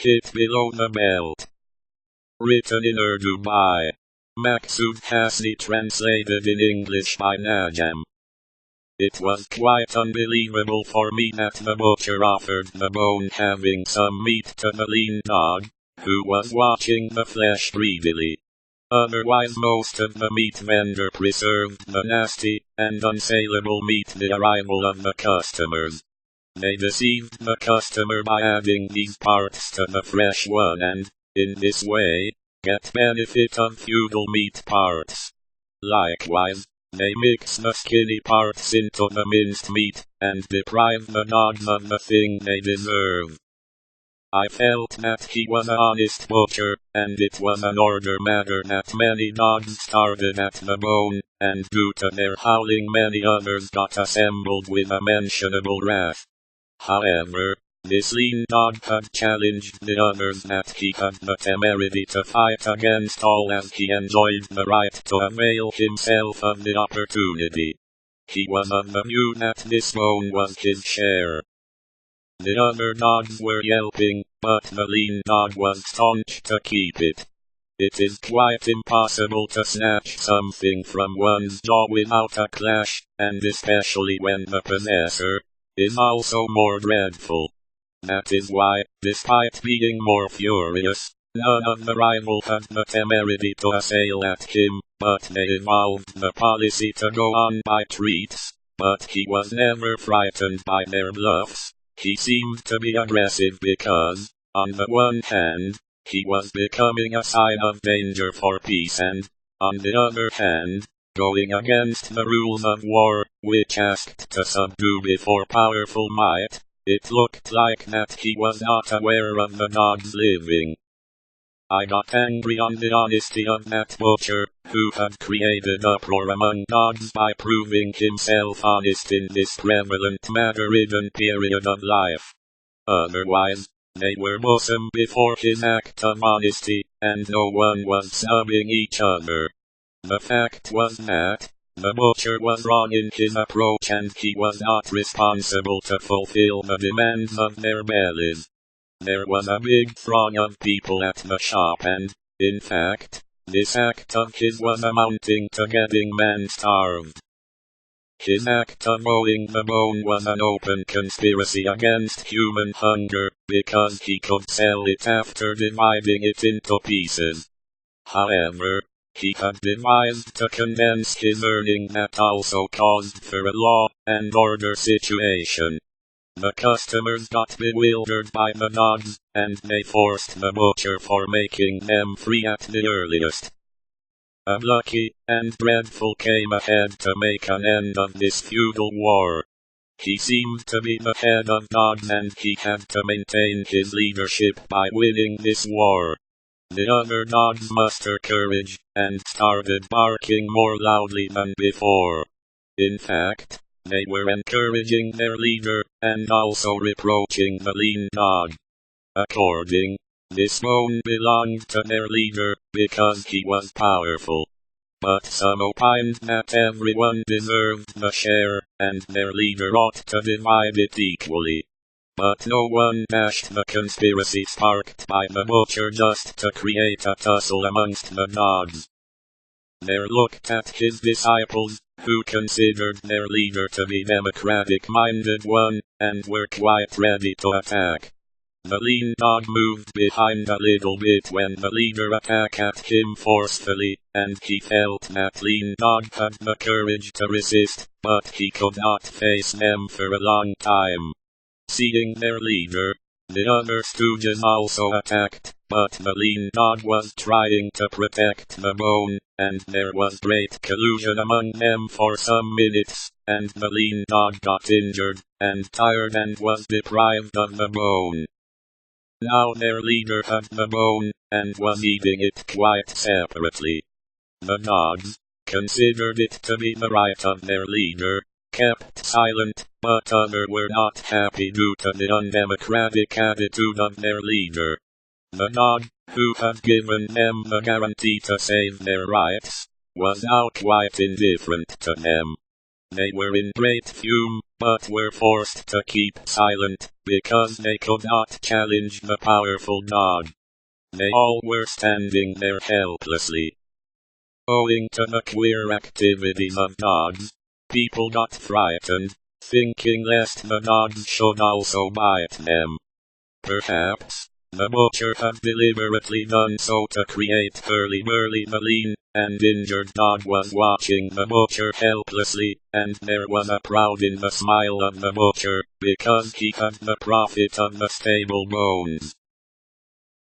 hit below the belt. Written in Urdu by Maqsood Hasni, translated in English by Najam. It was quite unbelievable for me that the butcher offered the bone having some meat to the lean dog, who was watching the flesh greedily. Otherwise most of the meat vendor preserved the nasty and unsaleable meat the arrival of the customers. They deceived the customer by adding these parts to the fresh one and, in this way, get benefit of feudal meat parts. Likewise, they mix the skinny parts into the minced meat, and deprive the dogs of the thing they deserve. I felt that he was an honest butcher, and it was an order matter that many dogs started at the bone, and due to their howling many others got assembled with a mentionable wrath. However, this lean dog had challenged the others that he had the temerity to fight against all, as he enjoyed the right to avail himself of the opportunity. He was of the view that this bone was his share. The other dogs were yelping, but the lean dog was staunch to keep it. It is quite impossible to snatch something from one's jaw without a clash, and especially when the possessor is also more dreadful. That is why, despite being more furious, none of the rival had the temerity to assail at him, but they evolved the policy to go on by treats, but he was never frightened by their bluffs. He seemed to be aggressive because, on the one hand, he was becoming a sign of danger for peace and, on the other hand, going against the rules of war, which asked to subdue before powerful might. It looked like that he was not aware of the dogs living. I got angry on the honesty of that butcher, who had created uproar among dogs by proving himself honest in this prevalent matter-ridden period of life. Otherwise, they were bosom before his act of honesty, and no one was snubbing each other. The fact was that the butcher was wrong in his approach, and he was not responsible to fulfill the demands of their bellies. There was a big throng of people at the shop and, in fact, this act of his was amounting to getting men starved. His act of owing the bone was an open conspiracy against human hunger, because he could sell it after dividing it into pieces. However, he had devised to condense his earning that also caused for a law and order situation. The customers got bewildered by the dogs, and they forced the butcher for making them free at the earliest. A lucky and dreadful came ahead to make an end of this feudal war. He seemed to be the head of dogs, and he had to maintain his leadership by winning this war. The other dogs mustered courage, and started barking more loudly than before. In fact, they were encouraging their leader, and also reproaching the lean dog. According, this bone belonged to their leader, because he was powerful. But some opined that everyone deserved the share, and their leader ought to divide it equally. But no one dashed the conspiracy sparked by the butcher just to create a tussle amongst the dogs. There looked at his disciples, who considered their leader to be democratic-minded one, and were quite ready to attack. The lean dog moved behind a little bit when the leader attacked at him forcefully, and he felt that lean dog had the courage to resist, but he could not face them for a long time. Seeing their leader, the other stooges also attacked, but the lean dog was trying to protect the bone, and there was great collusion among them for some minutes, and the lean dog got injured, and tired, and was deprived of the bone. Now their leader had the bone, and was eating it quite separately. The dogs considered it to be the right of their leader, kept silent, but others were not happy due to the undemocratic attitude of their leader. The dog, who had given them the guarantee to save their rights, was now quite indifferent to them. They were in great fume, but were forced to keep silent, because they could not challenge the powerful dog. They all were standing there helplessly. Owing to the queer activities of dogs, people got frightened, thinking lest the dogs should also bite them. Perhaps the butcher had deliberately done so to create Hurly Burly. The lean and injured dog was watching the butcher helplessly, and there was a pride in the smile of the butcher, because he had the profit of the stable bones.